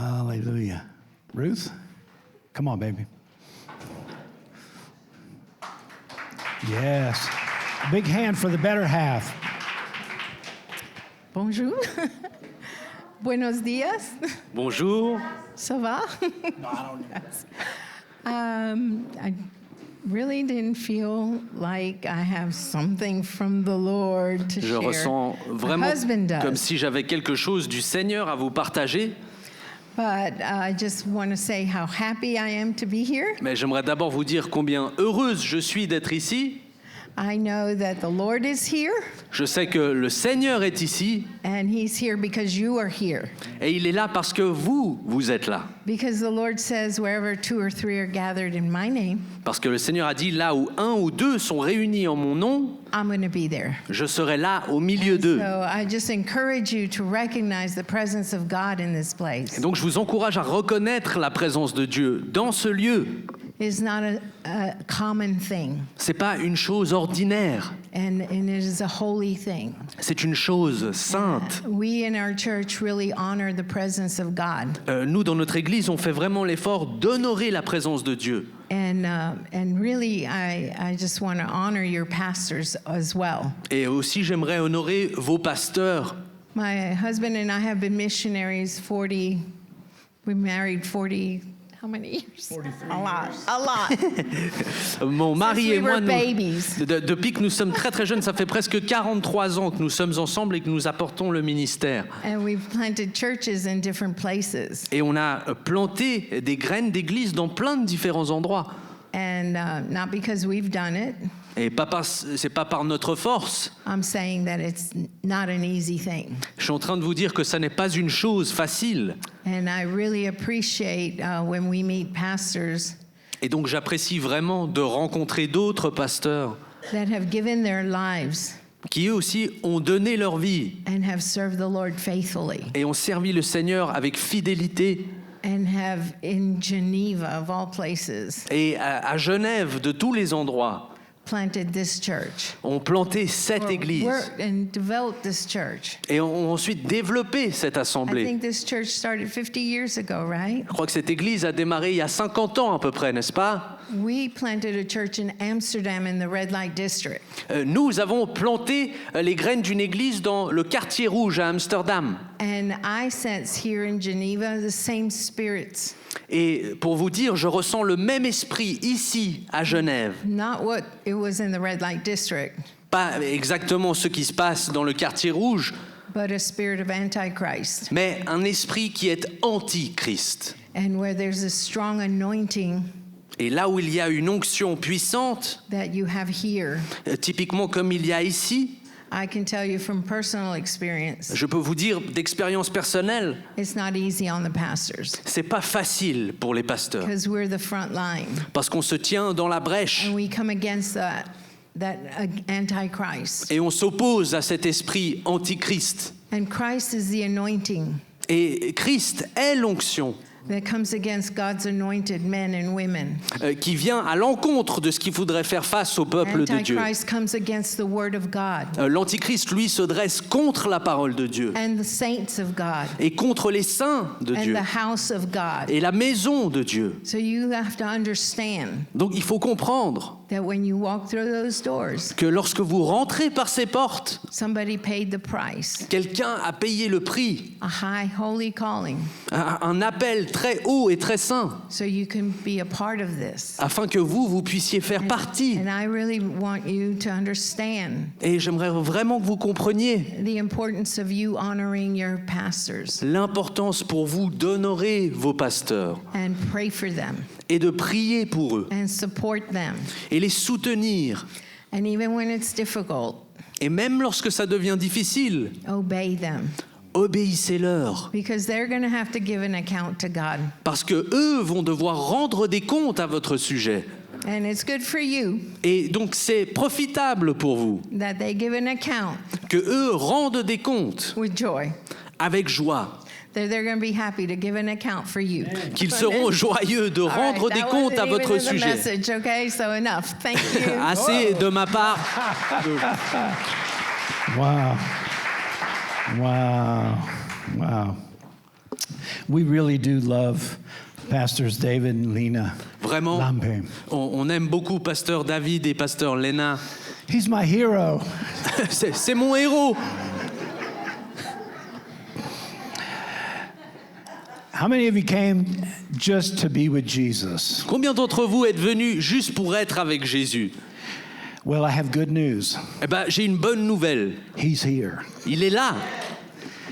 Hallelujah. Ruth, come on, baby. Yes. Big hand for the better half. Bonjour. Buenos días. Bonjour. Ça va? No, I don't I really didn't feel like I have something from the Lord to Je share. ressens My vraiment husband does. comme si j'avais quelque chose du Seigneur à vous partager. But I just want to say how happy I am to be here. Mais j'aimerais d'abord vous dire combien heureuse je suis d'être ici. I know that the Lord is here, Je sais que le Seigneur est ici and He's here because you are here. et il est là parce que vous êtes là. Because the Lord says, wherever 2 or 3 are gathered in my name, Parce que le Seigneur a dit, là où 1 ou 2 sont réunis en mon nom, I'm going to be there. je serai là au milieu d'eux. So I just encourage you to recognize the presence of God in this place. Et donc je vous encourage à reconnaître la présence de Dieu dans ce lieu. It's not a common thing, C'est pas une chose ordinaire, and it is a holy thing. c'est une chose sainte. We in our church really honor the presence of God, Nous, dans notre Église, on fait vraiment l'effort d'honorer la présence de Dieu. and really I just want to honor your pastors as well. Et aussi, j'aimerais honorer vos pasteurs. My husband and I have been missionaries 40. We married 40. How many years? 43 a lot. Mon mari we et moi, were babies. depuis que nous sommes très très jeunes, ça fait presque 43 ans que nous sommes ensemble et que nous apportons le ministère. And we've planted churches in different places. Et on a planté des graines d'église dans plein de différents endroits. And not because we've done it. Et c'est pas par notre force. I'm saying that it's not an easy thing. Je suis en train de vous dire que ça n'est pas une chose facile. And I really appreciate when we meet pastors Et donc j'apprécie vraiment de rencontrer d'autres pasteurs that have given their lives qui eux aussi ont donné leur vie and have served the Lord faithfully et ont servi le Seigneur avec fidélité. and have in Geneva of all places Et à Genève, de tous les endroits, planted this church. ont planté cette église Worked and developed this church. et ont ensuite développé cette I assemblée. think this church started 50 years ago, right? Je crois que cette église a démarré il y a 50 ans à peu près, n'est-ce pas? We planted a church in Amsterdam in the red light district. Nous avons planté les graines d'une église dans le quartier rouge à Amsterdam. And I sense here in Geneva the same spirits. Et pour vous dire, je ressens le même esprit ici à Genève. Not what it was in the red light district, Pas exactement ce qui se passe dans le quartier rouge, but a spirit of Antichrist. mais un esprit qui est anti-Christ. And where there's a strong anointing Et là où il y a une onction puissante, that you have here, typiquement comme il y a ici, I can tell you from personal experience, je peux vous dire d'expérience personnelle, it's not easy on the pastors c'est pas facile pour les pasteurs because we're the front line parce qu'on se tient dans la brèche and we come against that Antichrist. et on s'oppose à cet esprit antichrist. And Christ is the anointing Et Christ est l'onction that comes against God's anointed men and women. qui vient à l'encontre de ce qu'il faudrait faire face au peuple de Dieu. Antichrist comes against the word of God L'antichrist, lui, se dresse contre la parole de Dieu and the saints of God et contre les saints de and Dieu the house of God. et la maison de Dieu. So you have to understand Donc il faut comprendre that when you walk through those doors, que lorsque vous rentrez par ces portes, somebody paid the price. quelqu'un a payé le prix, A high holy calling, un appel très haut et très saint, so you can be a part of this. afin que vous puissiez faire partie. And I really want you to understand Et j'aimerais vraiment que vous compreniez the importance of you honoring your pastors l'importance pour vous d'honorer vos pasteurs and pray for them et de prier pour eux and support them. et les soutenir. And even when it's difficult, Et même lorsque ça devient difficile, obey them obéissez-leur. because they're going to have to give an account to God. Parce que eux vont devoir rendre des comptes à votre sujet. And it's good for you Et donc c'est profitable pour vous that they give an account que eux rendent des comptes with joy. avec joie, They're going to be happy to give an account for you. qu'ils seront joyeux de All right, rendre des that comptes à wasn't votre even in the sujet. message, okay? So enough. Thank you. Assez de ma part. Wow. Wow. Wow. We really do love Pastors David and Lena Vraiment, Lampe. on aime beaucoup Pasteur David et Pasteur Lena. He's my hero. C'est mon héros. How many of you came just to be with Jesus? Combien d'entre vous êtes venus juste pour être avec Jésus? Well, I have good news. Eh ben, j'ai une bonne nouvelle. He's here. Il est là.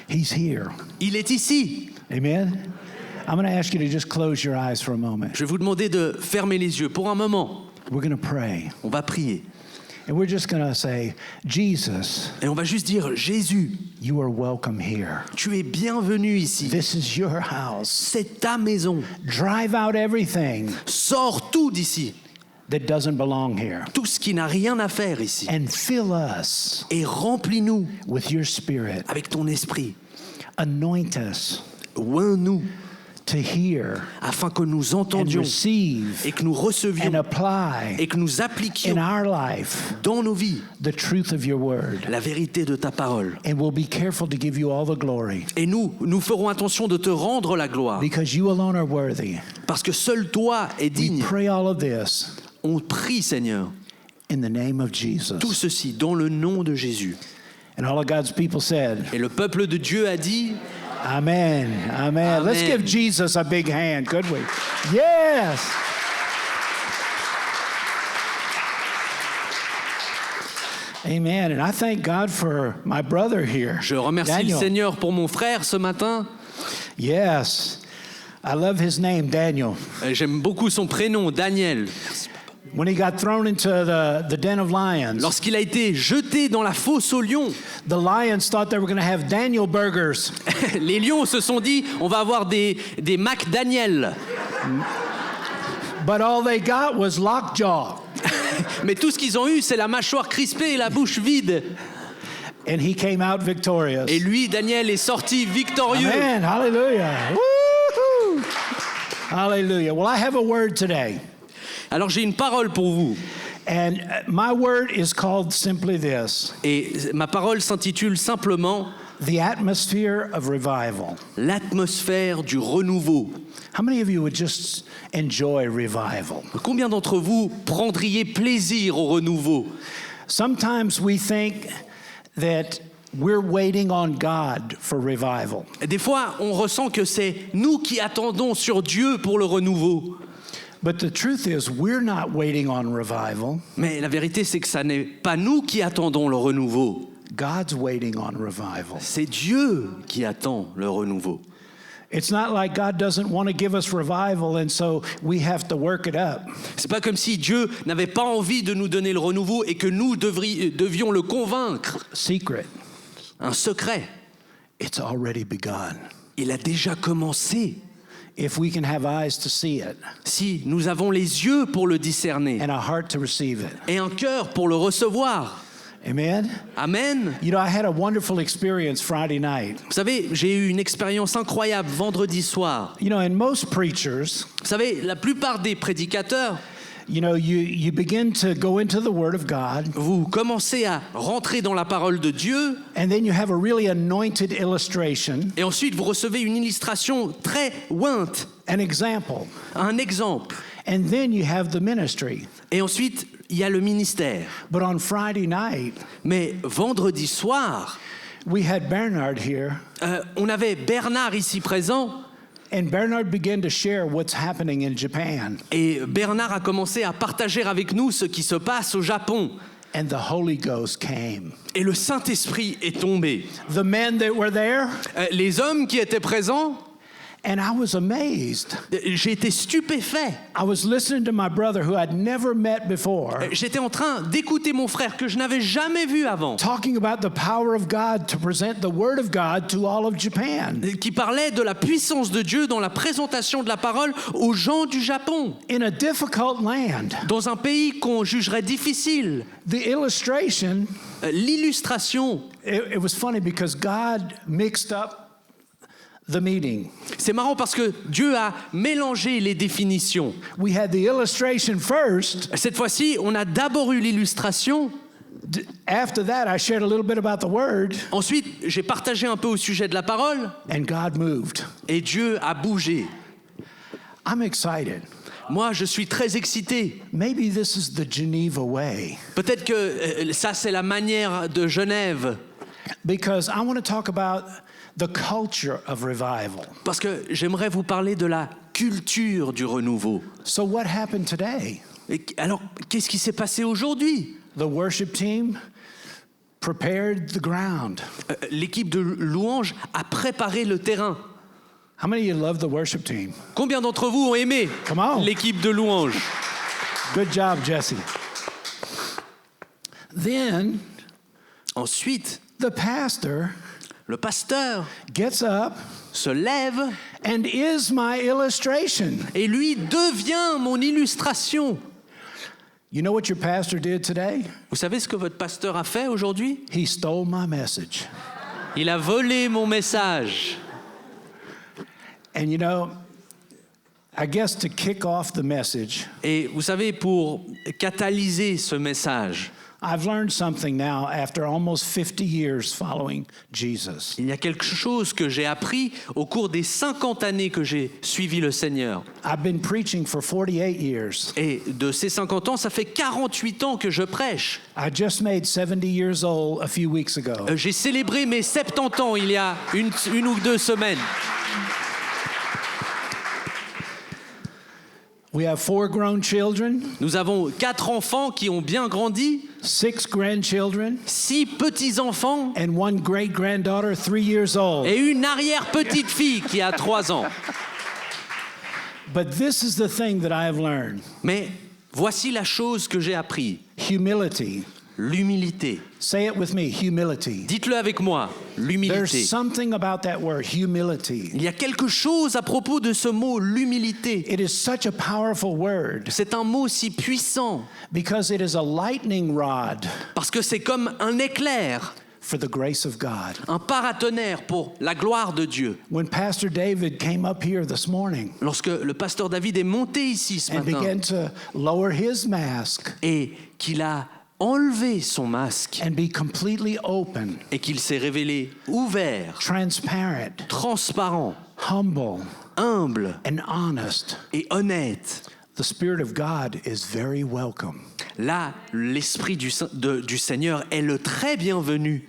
He's here. Il est ici. Amen? I'm going to ask you to just close your eyes for a moment. Je vais vous demander de fermer les yeux pour un moment. We're going to pray. On va prier. And we're just going to say, Jesus, Et on va juste dire, Jésus, you are welcome here. tu es bienvenu ici. This is your house. C'est ta maison. Drive out everything Sors tout d'ici. that doesn't belong here. Tout ce qui n'a rien à faire ici. And fill us Et remplis-nous with your spirit. avec ton esprit. Anoint us Oins-nous to hear afin que nous and entendions receive et que nous and recevions apply et que nous in appliquions our life dans nos vies the truth of your word. la vérité de ta parole. And we'll be careful to give you all the glory Et nous ferons attention de te rendre la gloire because you alone are worthy. parce que seul toi es We digne. pray all of this On prie, Seigneur, in the name of tout Jesus. ceci dans le nom de Jésus. And all of God's people said, Et le peuple de Dieu a dit, Amen. Amen. Let's Amen. give Jesus a big hand, could we? Yes. Amen. And I thank God for my brother here. je remercie Daniel. le Seigneur pour mon frère ce matin. Yes. I love his name, Daniel. J'aime beaucoup son prénom, Daniel. When he got thrown into the den of lions, Lorsqu'il a été jeté dans la fosse aux lions, the lions thought they were going to have Daniel burgers. les lions se sont dit, on va avoir des Mac Daniel. But all they got was lockjaw. Mais tout ce qu'ils ont eu, c'est la mâchoire crispée et la bouche vide. And he came out victorious. Et lui, Daniel, est sorti victorieux. Amen. Hallelujah. Woo-hoo. Hallelujah. Well, I have a word today. Alors j'ai une parole pour vous. And my word is called simply this: Et ma parole s'intitule simplement the atmosphere of revival. l'atmosphère du renouveau. How many of you would just enjoy revival? Combien d'entre vous prendriez plaisir au renouveau? Sometimes we think that we're waiting on God for revival. Des fois, on ressent que c'est nous qui attendons sur Dieu pour le renouveau. But the truth is, we're not waiting on revival. Mais la vérité, c'est que ça n'est pas nous qui attendons le renouveau. God's waiting on revival. C'est Dieu qui attend le renouveau. It's not like God doesn't want to give us revival, and so we have to work it up. C'est pas comme si Dieu n'avait pas envie de nous donner le renouveau et que nous devions le convaincre. Secret. Un secret. It's already begun. Il a déjà commencé. If we can have eyes to see it Si nous avons les yeux pour le discerner and a heart to receive it. et un cœur pour le recevoir. Amen. Amen. You know, I had a wonderful experience Friday night. Vous savez, j'ai eu une expérience incroyable vendredi soir. You know, and most preachers, Vous savez, la plupart des prédicateurs, you know, you begin to go into the Word of God, vous commencez à rentrer dans la parole de Dieu and then you have a really anointed illustration, et ensuite vous recevez une illustration très ointe, an example, un exemple. and then you have the ministry. Et ensuite, il y a le ministère. But on Friday night, Mais vendredi soir, we had Bernard here, on avait Bernard ici présent and Bernard began to share what's happening in Japan. et Bernard a commencé à partager avec nous ce qui se passe au Japon. And the Holy Ghost came. Et le Saint-Esprit est tombé. The men that were there, Les hommes qui étaient présents, and I was amazed. j'ai été stupéfait. I was listening to my brother who I'd never met before, J'étais en train d'écouter mon frère que je n'avais jamais vu avant, talking about the power of God to present the Word of God to all of Japan qui parlait de la puissance de Dieu dans la présentation de la parole aux gens du Japon, in a difficult land. dans un pays qu'on jugerait difficile. The illustration, L'illustration, it was funny because God mixed up the meeting. c'est marrant parce que Dieu a mélangé les définitions. We had the illustration first, Cette fois-ci, on a d'abord eu l'illustration, After that, I shared a little bit about the word, Ensuite, j'ai partagé un peu au sujet de la parole and God moved. et Dieu a bougé. I'm excited. Moi, je suis très excité. Maybe this is the Geneva way, Peut-être que ça, c'est la manière de Genève. because I want to talk about the culture of revival. Parce que j'aimerais vous parler de la culture du renouveau. So, what happened today? Et alors, qu'est-ce qui s'est passé aujourd'hui? The worship team prepared the ground. L'équipe de louanges a préparé le terrain. How many of you love the worship team? Combien d'entre vous ont aimé Come on. l'équipe de louanges? Good job, Jesse. Then Ensuite, the pastor le pasteur gets up se lève and is my illustration. et lui devient mon illustration. You know what your pastor did today? Vous savez ce que votre pasteur a fait aujourd'hui? He stole my message. Il a volé mon message. And you know, I guess to kick off the message, Et vous savez, pour catalyser ce message, I've learned something now after almost 50 years following Jesus. il y a quelque chose que j'ai appris au cours des 50 années que j'ai suivi le Seigneur. I've been preaching for 48 years. Et de ces 50 ans, ça fait 48 ans que je prêche. I just made 70 years old a few weeks ago. J'ai célébré mes 70 ans il y a une ou deux semaines. We have 4 grown children, Nous avons 4 enfants qui ont bien grandi, 6 grandchildren, 6 petits-enfants and 1 great granddaughter, 3 years old. et une arrière-petite-fille qui a 3 ans. But this is the thing that I have learned: Mais voici la chose que j'ai appris. humility. L'humilité. Say it with me, humility. Dites-le avec moi, l'humilité. There's something about that word, humility. Il y a quelque chose à propos de ce mot, l'humilité. It is such a powerful word C'est un mot si puissant because it is a lightning rod parce que c'est comme un éclair, for the grace of God. un paratonnerre pour la gloire de Dieu. When Pastor David came up here this morning Lorsque le pasteur David est monté ici ce and matin began to lower his mask et qu'il a enlevé son masque and be completely open, et qu'il s'est révélé ouvert, transparent, transparent, humble, humble and honest, et honnête, the Spirit of God is very welcome. là, l'Esprit du Seigneur est le très bienvenu.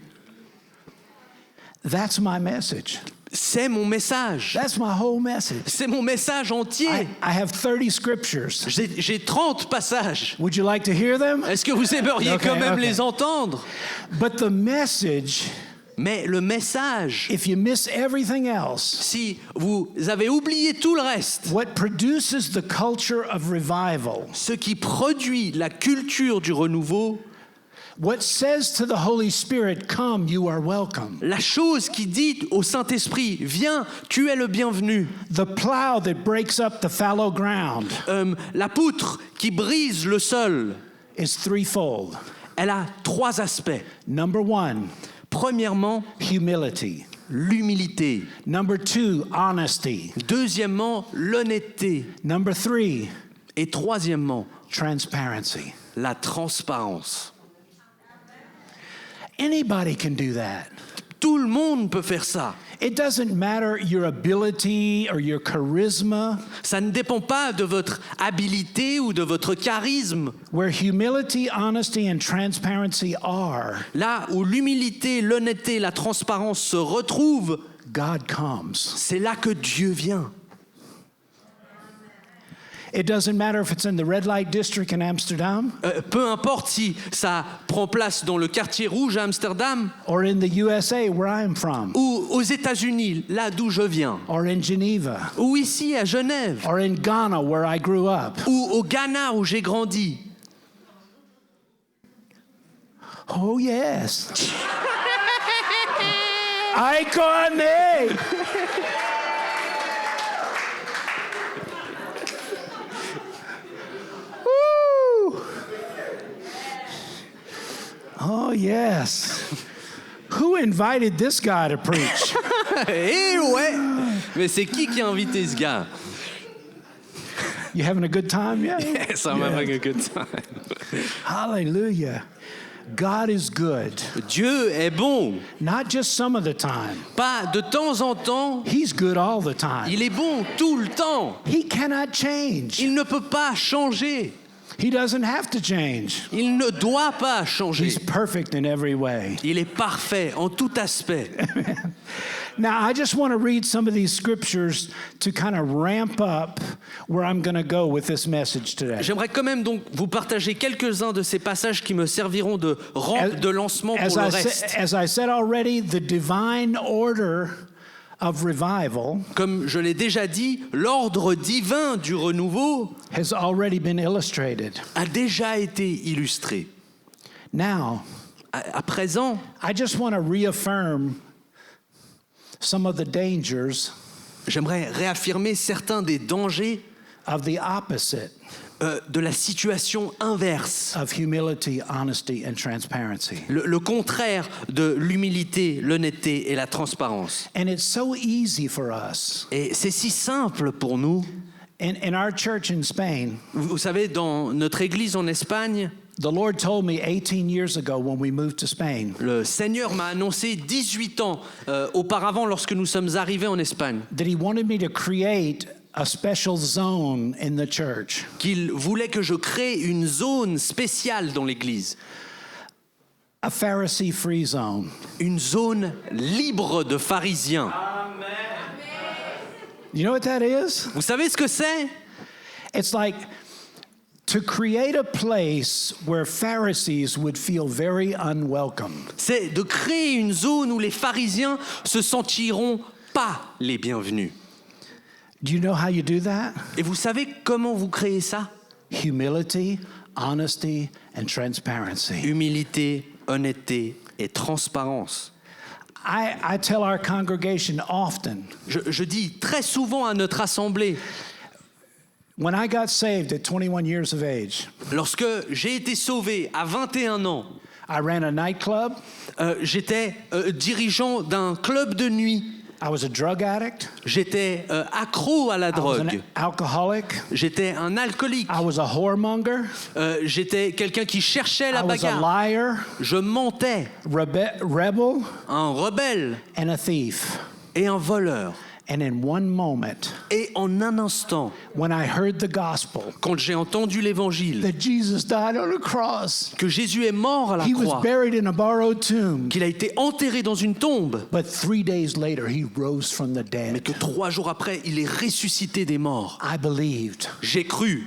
That's my message. C'est mon message. That's my whole message. C'est mon message entier. I have 30 scriptures. J'ai 30 passages. Would you like to hear them? Est-ce que vous aimeriez Okay, quand même okay. les entendre? But the message, Mais le message, if you miss everything else, si vous avez oublié tout le reste, what produces the culture of revival, ce qui produit la culture du renouveau, what says to the Holy Spirit, come, you are welcome. la chose qui dit au Saint-Esprit, viens, tu es le bienvenu. The plow that breaks up the fallow ground La poutre qui brise le sol, is threefold. elle a 3 aspects. Number 1, Premièrement, humility. l'humilité. Number 2, honesty. Deuxièmement, l'honnêteté. Number 3, Et troisièmement, transparency. la transparence. Anybody can do that. Tout le monde peut faire ça. It doesn't matter your ability or your charisma. Ça ne dépend pas de votre habilité ou de votre charisme. Where humility, honesty, and transparency are, Là où l'humilité, l'honnêteté, la transparence se retrouvent, God comes. c'est là que Dieu vient. It doesn't matter if it's in the red light district in Amsterdam Peu importe si ça prend place dans le quartier rouge à Amsterdam or in the USA where I'm from ou aux États-Unis, là d'où je viens, or in Geneva ou ici à Genève, or in Ghana where I grew up. ou au Ghana où j'ai grandi. Oh yes. I connais. Woo. Oh yes. Who invited this guy to preach? Eh ouais! Mais c'est qui a invité ce gars? You having a good time? Yeah. Yes, I'm having a good time. Hallelujah. God is good, Dieu est bon, not just some of the time. pas de temps en temps, He's good all the time. il est bon tout le temps. He cannot change. Il ne peut pas changer, He doesn't have to change. il ne doit pas changer. He's perfect in every way. Il est parfait en tout aspect. Now, I just want to read some of these scriptures to kind of ramp up where I'm going to go with this message today. J'aimerais quand même donc vous partager quelques-uns de ces passages qui me serviront de rampe de lancement pour le reste. As I said already, the divine order of revival Comme je l'ai déjà dit, l'ordre divin du renouveau has already been illustrated. a déjà été illustré. Now, À présent, I just want to reaffirm some of the dangers j'aimerais réaffirmer certains des dangers of the opposite de la situation inverse, of humility, honesty, and transparency. le contraire de l'humilité, l'honnêteté et la transparence. And it's so easy for us. Et c'est si simple pour nous. In our church in Spain, Vous savez, dans notre église en Espagne, the Lord told me 18 years ago when we moved to Spain le Seigneur m'a annoncé 18 ans auparavant, lorsque nous sommes arrivés en Espagne, that He wanted me to create a special zone in the church. qu'il voulait que je crée une zone spéciale dans l'église, A Pharisee-free zone. une zone libre de pharisiens. You know what that is? Vous savez ce que c'est? It's like to create a place where Pharisees would feel very unwelcome. C'est de créer une zone où les pharisiens se sentiront pas les bienvenus. Do you know how you do that? Et vous savez comment vous créez ça? Humility, honesty, and transparency. Humilité, honnêteté et transparence. I tell our congregation often, Je dis très souvent à notre assemblée, when I got saved at 21 years of age, lorsque j'ai été sauvé à 21 ans, I ran a nightclub. j'étais dirigeant d'un club de nuit. I was a drug addict. J'étais accro à la I was an drogue. alcoholic. J'étais un alcoolique. I was a whoremonger. J'étais quelqu'un qui cherchait la I was a bagarre. liar, Je mentais. rebel, Un rebelle and a thief. et un voleur. And in one moment, Et en un instant, when I heard the gospel, quand j'ai entendu l'évangile, that Jesus died on a cross, que Jésus est mort à la He was croix, buried in a borrowed tomb, qu'il a été enterré dans une tombe, but 3 days later, He rose from the mais dead. que 3 jours après, il est ressuscité des morts. I believed. J'ai cru.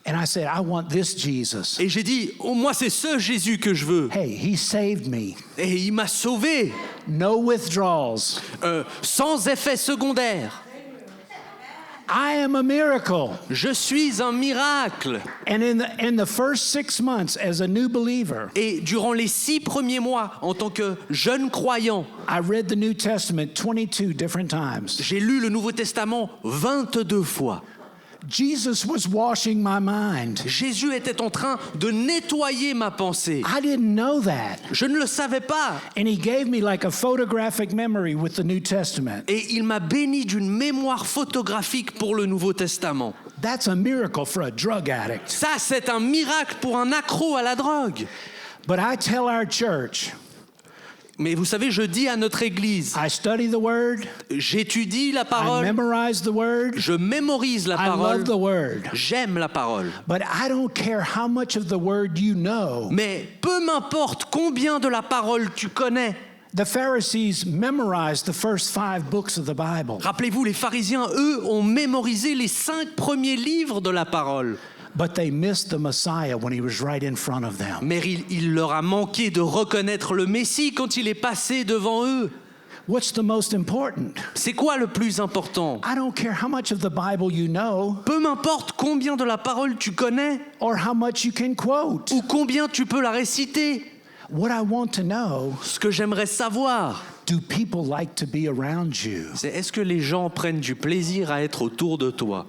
And I said, I want this Jesus. Et j'ai dit, oh, moi c'est ce Jésus que je veux. Hey, He saved me. Et il m'a sauvé, No withdrawals. sans effet secondaire. I am a miracle. Je suis un miracle. And in the first 6 months as a new believer, Et durant les 6 premiers mois, en tant que jeune croyant, I read the New Testament 22 different times. j'ai lu le Nouveau Testament 22 fois. Jesus was washing my mind. Jésus était en train de nettoyer ma pensée. I didn't know that. Je ne le savais pas. And He gave me like a photographic memory with the New Testament. Et il m'a béni d'une mémoire photographique pour le Nouveau Testament. That's a miracle for a drug addict. Ça, c'est un miracle pour un accro à la drogue. But I tell our church, Mais vous savez, je dis à notre église, I study the Word, j'étudie la I parole, memorize the Word, je mémorise la I parole, love the Word. j'aime la parole. But I don't care how much of the Word you know. Mais peu m'importe combien de la parole tu connais. The Pharisees memorized the first 5 books of the Bible. Rappelez-vous, les pharisiens, eux, ont mémorisé les 5 premiers livres de la parole. But they missed the Messiah when He was right in front of them. Mais il leur a manqué de reconnaître le Messie quand il est passé devant eux. What's the most important? C'est quoi le plus important? I don't care how much of the Bible you know Peu m'importe combien de la parole tu connais or how much you can quote. ou combien tu peux la réciter. What I want to know, Ce que j'aimerais savoir, do people like to be around you? c'est est-ce que les gens prennent du plaisir à être autour de toi?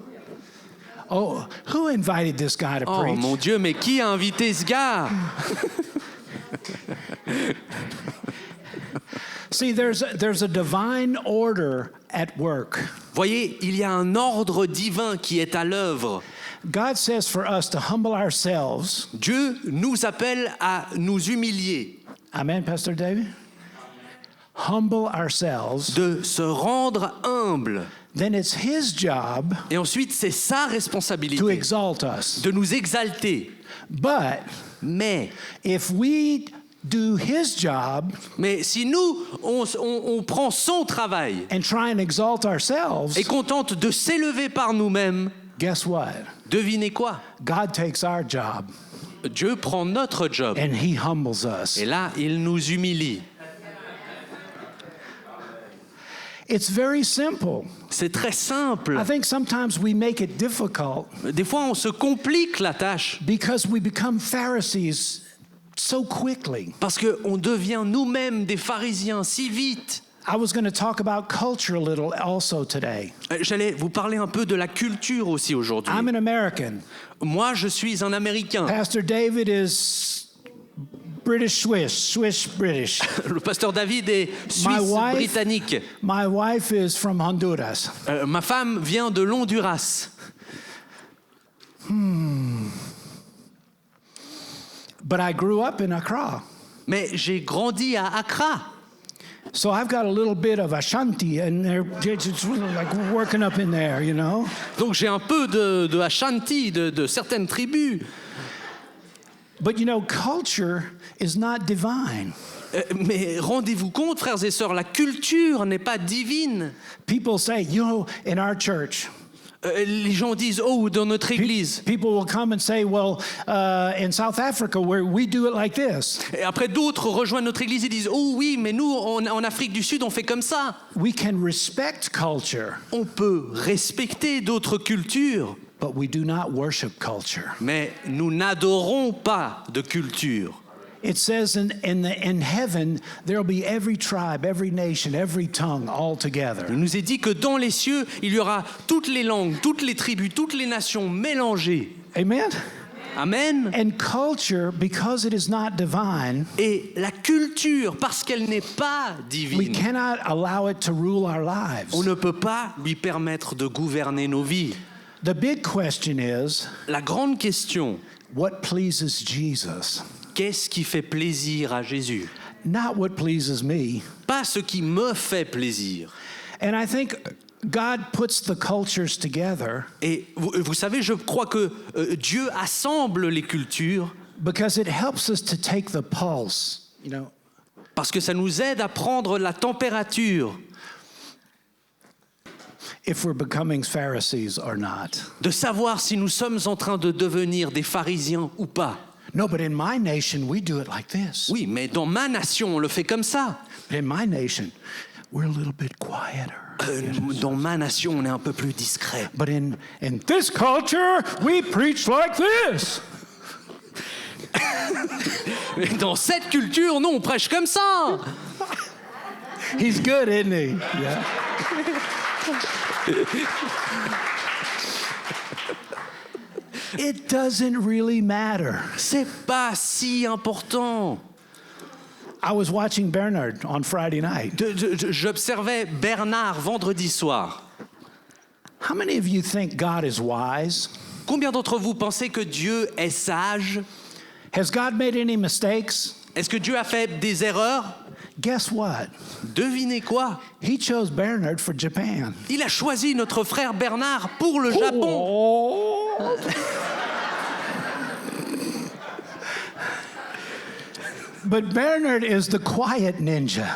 Oh, who invited this guy to Oh preach? mon Dieu, mais qui a invité ce gars? See, there's a divine order at work. Voyez, il y a un ordre divin qui est à l'œuvre. God says for us to humble ourselves. Dieu nous appelle à nous humilier, Amen, Pastor David? Humble ourselves. de se rendre humble. Then it's his job Et ensuite, c'est sa to responsabilité exalt us. de nous exalter. But Mais if we do his job si nous, on prend son travail and try and exalt ourselves, et qu'on tente de s'élever par nous-mêmes, guess what? devinez quoi? God takes our job Dieu prend notre job. and he humbles us. Et là, il nous humilie. It's very simple. C'est très simple. I think sometimes we make it difficult Des fois, on se complique la tâche because we become Pharisees so quickly. parce qu'on devient nous-mêmes des pharisiens si vite. I was going to talk about culture a little also today. J'allais vous parler un peu de la culture aussi aujourd'hui. I'm an American. Moi, je suis un Américain. Pastor David is British Swiss British. Le pasteur David est My suisse wife- britannique. My wife is from Honduras. Ma femme vient de l'Honduras. But I grew up in Accra. Mais j'ai grandi à Accra. So I've got a little bit of Ashanti and they're just like working up in there, you know? Donc j'ai un peu de Ashanti, de certaines tribus. But you know, culture is not divine. Mais rendez-vous compte, frères et sœurs, la culture n'est pas divine. People say, you know, in our church, Les gens disent, oh, dans notre église. people will come and say, well, in South Africa, where we do it like this. Et après, d'autres rejoignent notre église et disent, oh oui, mais nous, en Afrique du Sud, on fait comme ça. We can respect culture, On peut respecter d'autres cultures, but we do not worship culture. mais nous n'adorons pas de culture. It says in heaven, there will be every tribe, every nation, every tongue all together. Il nous est dit que dans les cieux, il y aura toutes les langues, toutes les tribus, toutes les nations mélangées. Amen? Amen. And culture, because it is not divine, Et la culture, parce qu'elle n'est pas we divine, cannot allow it to rule our lives. on ne peut pas lui permettre de gouverner nos vies. The big question is, La grande question, what pleases Jesus? qu'est-ce qui fait plaisir à Jésus? Not what pleases me. Pas ce qui me fait plaisir. And I think God puts the cultures together Et vous savez, je crois que Dieu assemble les cultures because it helps us to take the pulse, you know. parce que ça nous aide à prendre la température If we're becoming Pharisees or not. de savoir si nous sommes en train de devenir des pharisiens ou pas. No, but in my nation, we do it like this. Oui, mais dans ma nation, on le fait comme ça. In my nation, we're a little bit quieter. Dans ma nation, on est un peu plus discret. But in this culture, we preach like this. Mais dans cette culture, non, on prêche comme ça. He's good, isn't he? Yeah. It doesn't really matter. C'est pas si important. I was watching Bernard on Friday night. J'observais Bernard vendredi soir. How many of you think God is wise? Combien d'entre vous pensez que Dieu est sage? Has God made any mistakes? Est-ce que Dieu a fait des erreurs? Guess what? Devinez quoi? He chose Bernard for Japan. Il a choisi notre frère Bernard pour le Japon. Oh. But Bernard is the quiet ninja.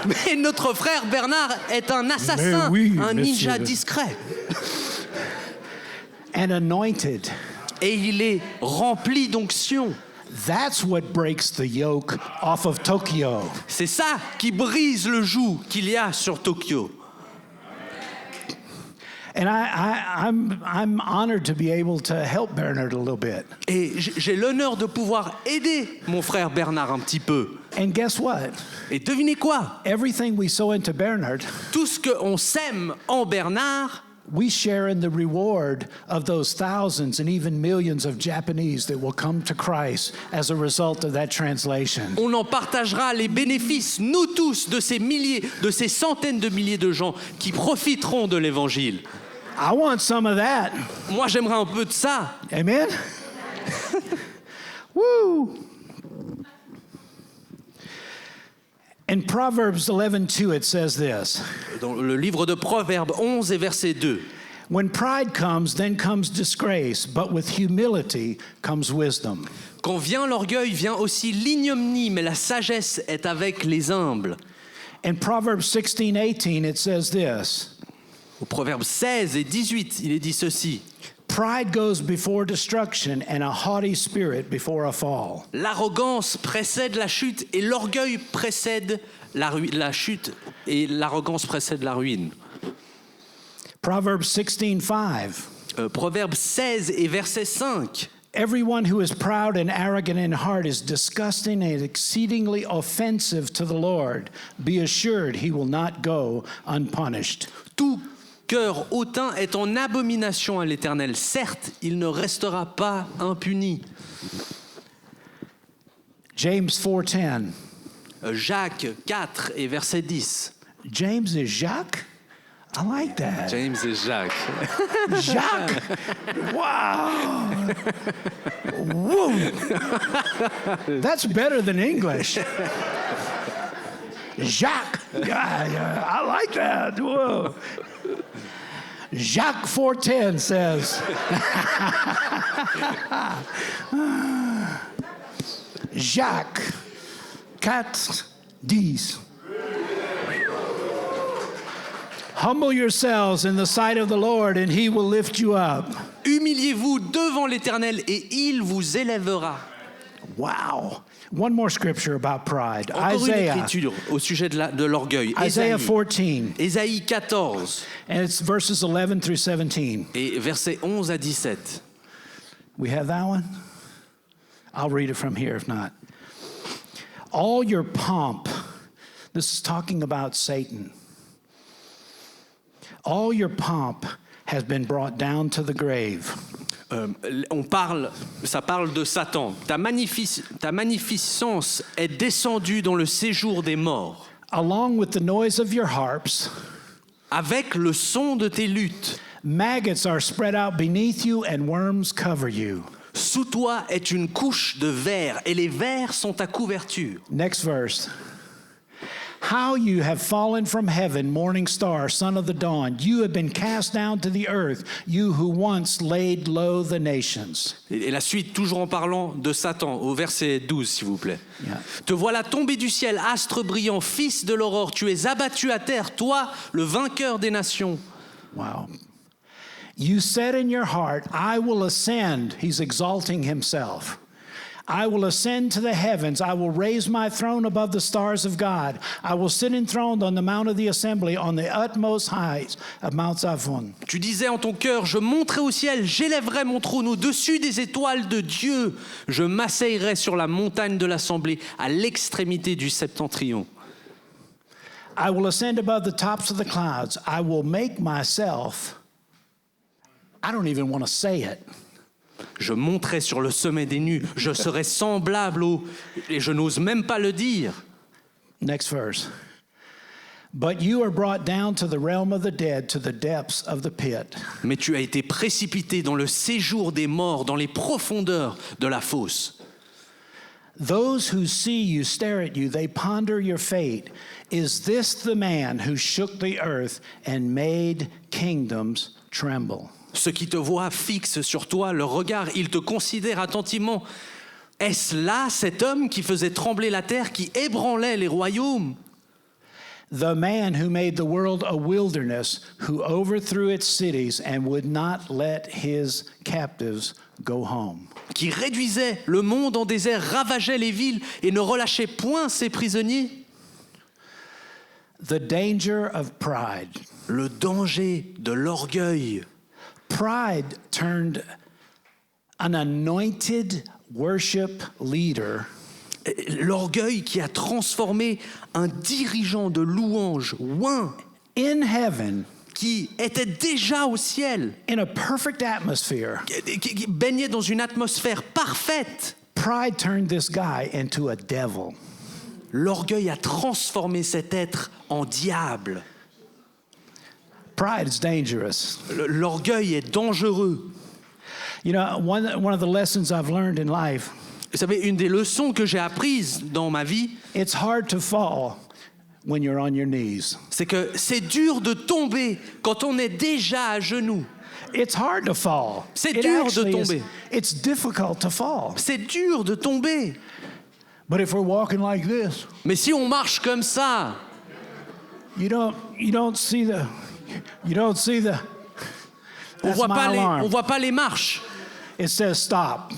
Mais notre frère Bernard est un assassin, Mais oui, un ninja monsieur. discret. And anointed. Et il est rempli d'onction. That's what breaks the yoke off of Tokyo. C'est ça qui brise le joug qu'il y a sur Tokyo. And I'm honored to be able to help Bernard a little bit. Et j'ai l'honneur de pouvoir aider mon frère Bernard un petit peu. And guess what? Et devinez quoi? Everything we sow into Bernard, Tout ce qu'on sème en Bernard, we share in the reward of those thousands and even millions of Japanese that will come to Christ as a result of that translation. on en partagera les bénéfices, nous tous, de ces milliers, de ces centaines de milliers de gens qui profiteront de l'Évangile. I want some of that. Moi, j'aimerais un peu de ça. Amen? Woo! In Proverbs 11:2, it says this. Dans le livre de Proverbes 11 et verset 2. When pride comes, then comes disgrace, but with humility comes wisdom. Quand vient l'orgueil, vient aussi l'ignominie, mais la sagesse est avec les humbles. In Proverbs 16:18, it says this. Au Proverbe 16 et 18, il est dit ceci. Pride goes before destruction and a haughty spirit before a fall. L'arrogance précède la chute et l'orgueil précède la chute et l'arrogance précède la ruine. Proverbs 16:5. Proverbe 16 et verset 5. Everyone who is proud and arrogant in heart is disgusting and exceedingly offensive to the Lord. Be assured he will not go unpunished. Tout cœur hautain est en abomination à l'Éternel. Certes, il ne restera pas impuni. James 4:10. Jacques 4 et verset 10. James is Jacques? I like that. James et Jacques. Jacques. Wow. Woo. That's better than English. Jacques. Yeah, I like that. Whoa. Jacques 4:10 says, Jacques 4:10. Humble yourselves in the sight of the Lord, and he will lift you up. Humiliez-vous devant l'Éternel et il vous élèvera. Wow. One more scripture about pride. Encore une Isaiah. écriture au sujet de l'orgueil. Isaiah Ésaïe. 14, Ésaïe 14 and it's verses 11 through 17. et versets 11 à 17. We have that one? I'll read it from here if not. All your pomp, this is talking about Satan. All your pomp has been brought down to the grave. Ça parle de Satan. Ta magnificence est descendue dans le séjour des morts. Along with the noise of your harps, Avec le son de tes luttes, maggots are spread out beneath you and worms cover you. sous toi est une couche de vers et les vers sont ta couverture. Next verse. How you have fallen from heaven, morning star, son of the dawn. You have been cast down to the earth, you who once laid low the nations. Et la suite, toujours en parlant de Satan, au verset 12, s'il vous plaît. Yeah. Te voilà tombé du ciel, astre brillant, fils de l'aurore. Tu es abattu à terre, toi, le vainqueur des nations. Wow. You said in your heart, I will ascend. He's exalting himself. I will ascend to the heavens. I will raise my throne above the stars of God. I will sit enthroned on the mount of the assembly, on the utmost heights of Mount Zaphon. Tu disais en ton cœur, je monterai au ciel, j'élèverai mon trône au-dessus des étoiles de Dieu. Je m'asseillerai sur la montagne de l'assemblée, à l'extrémité du septentrion. I will ascend above the tops of the clouds. I will make myself, I don't even want to say it. Je monterai sur le sommet des nues, je serai semblable au... Et je n'ose même pas le dire. Next verse. But you are brought down to the realm of the dead, to the depths of the pit. Mais tu as été précipité dans le séjour des morts, dans les profondeurs de la fosse. Those who see you stare at you, they ponder your fate. Is this the man who shook the earth and made kingdoms tremble? Ceux qui te voient fixent sur toi leur regard, ils te considèrent attentivement. Est-ce là cet homme qui faisait trembler la terre, qui ébranlait les royaumes? The man who made the world a wilderness, who overthrew its cities and would not let his captives go home. Qui réduisait le monde en désert, ravageait les villes et ne relâchait point ses prisonniers? The danger of pride. Le danger de l'orgueil. Pride turned an anointed worship leader L'orgueil qui a transformé un dirigeant de louange oint in heaven qui était déjà au ciel, in a perfect atmosphere. qui baignait dans une atmosphère parfaite. Pride turned this guy into a devil. L'orgueil a transformé cet être en diable. Pride is dangerous. L'orgueil est dangereux. You know, one of the lessons I've learned in life, Vous savez, une des leçons que j'ai apprises dans ma vie, it's hard to fall when you're on your knees. c'est que c'est dur de tomber quand on est déjà à genoux. It's hard to fall. C'est It dur de actually is- tomber. It's difficult to fall. C'est dur de tomber. But if we're walking like this, Mais si on marche comme ça, you don't see the on That's voit my pas alarm. on voit pas les marches. It says stop.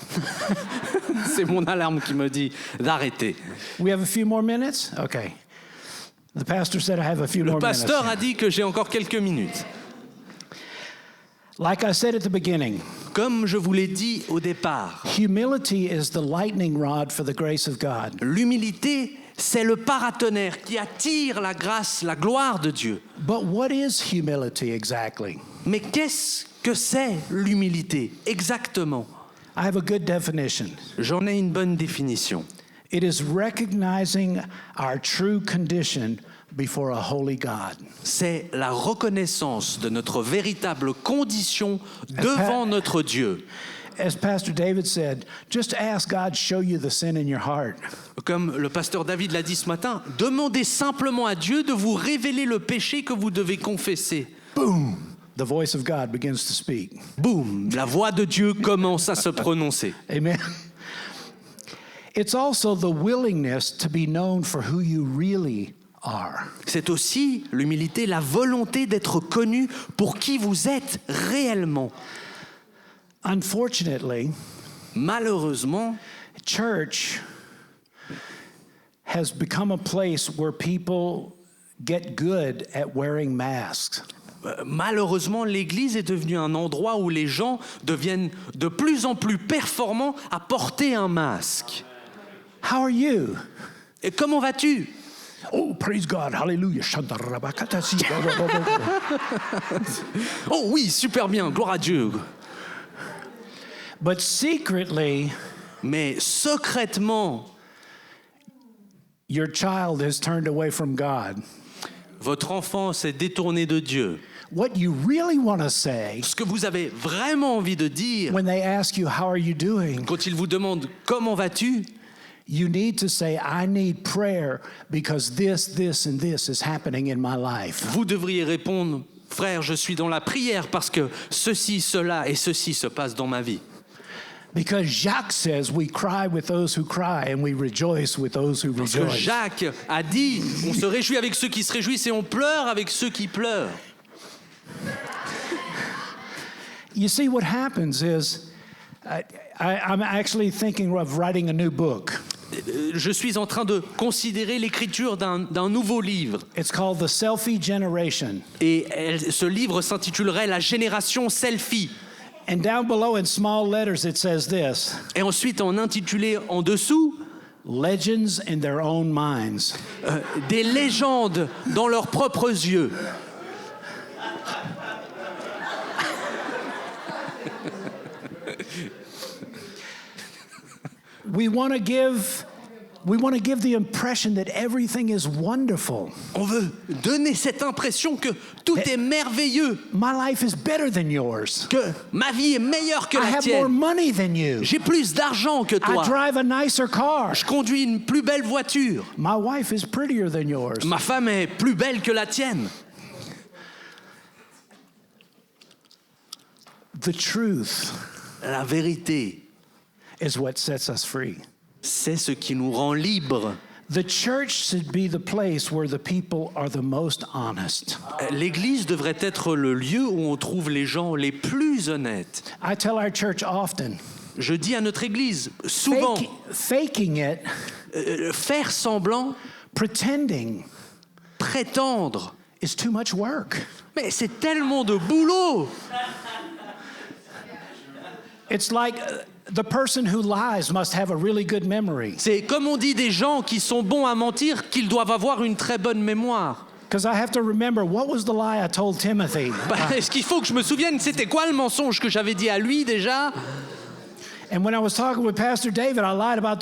C'est mon alarme qui me dit d'arrêter. We have a few more minutes? Okay. The pastor said I have a few Le more pasteur minutes. a dit que j'ai encore quelques minutes. Like I said at the beginning, Comme je vous l'ai dit au départ, humility is the lightning rod for the grace of God. l'humilité, c'est le paratonnerre qui attire la grâce, la gloire de Dieu. But what is humility exactly? Mais qu'est-ce que c'est l'humilité exactement? I have a good definition. J'en ai une bonne définition. It is recognizing our true condition before a holy God. C'est la reconnaissance de notre véritable condition devant notre Dieu. As Pastor David said, just ask God to show you the sin in your heart. Comme le pasteur David l'a dit ce matin, demandez simplement à Dieu de vous révéler le péché que vous devez confesser. Boom! The voice of God begins to speak. Boum, la voix de Dieu commence à se prononcer. Amen. It's also the willingness to be known for who you really are. C'est aussi l'humilité, la volonté d'être connu pour qui vous êtes réellement. Unfortunately, Malheureusement, church has become a place where people get good at wearing masks. malheureusement, l'Église est devenue un endroit où les gens deviennent de plus en plus performants à porter un masque. How are you? Et comment vas-tu? Oh, praise God. Hallelujah. Oh oui, super bien, gloire à Dieu. But secretly, Mais secrètement, your child has turned away from God. votre enfant s'est détourné de Dieu. What you really want to say Ce que vous avez vraiment envie de dire when they ask you, how are you doing? quand ils vous demandent comment vas-tu, You need to say, I need prayer because this, and this is happening in my life. vous devriez répondre, frère, je suis dans la prière parce que ceci, cela et ceci se passe dans ma vie. Because Jacques says we cry with those who cry and we rejoice with those who Parce que rejoice. Jacques a dit, on se réjouit avec ceux qui se réjouissent et on pleure avec ceux qui pleurent. You see, what happens is I'm actually thinking of writing a new book. Je suis en train de considérer l'écriture d'un nouveau livre. It's called The Selfie Generation. Et ce livre s'intitulerait La génération selfie. And down below in small letters, it says this, Et ensuite, en intitulé en dessous, Legends in Their Own Minds. des légendes dans leurs propres yeux. We want to give the impression that everything is wonderful. On veut donner cette impression que tout est merveilleux, My life is better than yours. que ma vie est meilleure que I la have more tienne. money than you. J'ai plus d'argent que I toi. drive a nicer car. Je conduis une plus belle voiture. My wife is prettier than yours. Ma femme est plus belle que la tienne. The truth La vérité, is what sets us free. c'est ce qui nous rend libres. The church should be the place where the people are the most honest. L'Église devrait être le lieu où on trouve les gens les plus honnêtes. I tell our church often, Je dis à notre Église, souvent, faking it, faire semblant, pretending prétendre, is too much work. mais c'est tellement de boulot. It's like the person who lies must have a really good memory. C'est comme on dit des gens qui sont bons à mentir, qu'ils doivent avoir une très bonne mémoire. Because I have to remember, what was the lie I told Timothy? Ce qu'il faut que je me souvienne, c'était quoi le mensonge que j'avais dit à lui déjà? And when I was talking with Pastor David, I lied about,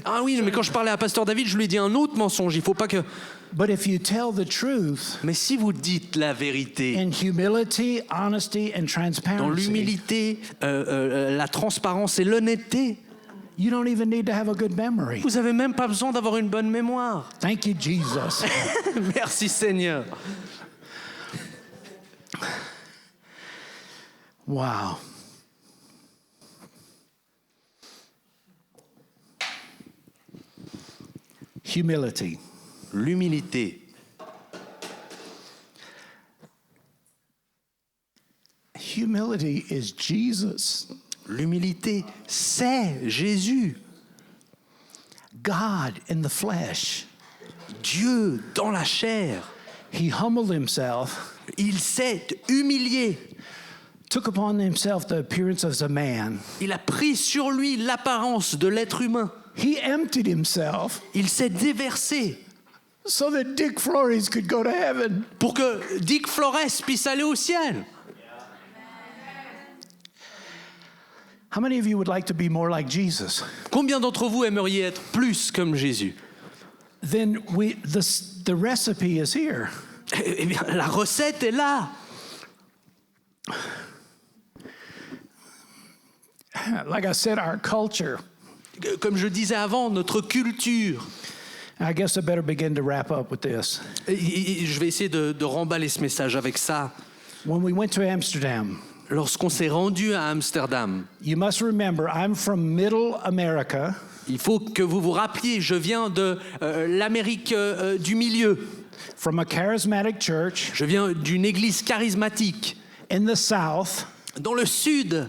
Ah oui, mais quand je parlais à Pasteur David, je lui ai dit un autre mensonge. Il faut pas que... But if you tell the truth Mais si vous dites la vérité, in humility, honesty, and dans transparency, l'humilité, la transparence et l'honnêteté, you don't even need to have a good memory. vous n'avez même pas besoin d'avoir une bonne mémoire. Thank you, Jesus. Merci Seigneur. Wow. Humility. L'humilité. Humility is Jesus. L'humilité, c'est Jésus. God in the flesh. Dieu dans la chair. He humbled himself, Il s'est humilié. took upon himself the appearance of a man. Il a pris sur lui l'apparence de l'être humain. He emptied himself Il s'est déversé so that Dick Flores could go to heaven. pour que Dick Flores puisse aller au ciel. How many of you would like to be more like Jesus? Combien d'entre vous aimeriez être plus comme Jésus? Then the recipe is here. Eh bien, la recette est là. Like I said, our culture. Comme je disais avant, notre culture. I guess I better begin to wrap up with this. Je vais essayer de remballer ce message avec ça. When we went to Amsterdam, Lorsqu'on s'est rendu à Amsterdam, you must remember, I'm from Middle America. il faut que vous vous rappeliez, je viens de l'Amérique du milieu. From a charismatic church Je viens d'une église charismatique. in the South, Dans le sud,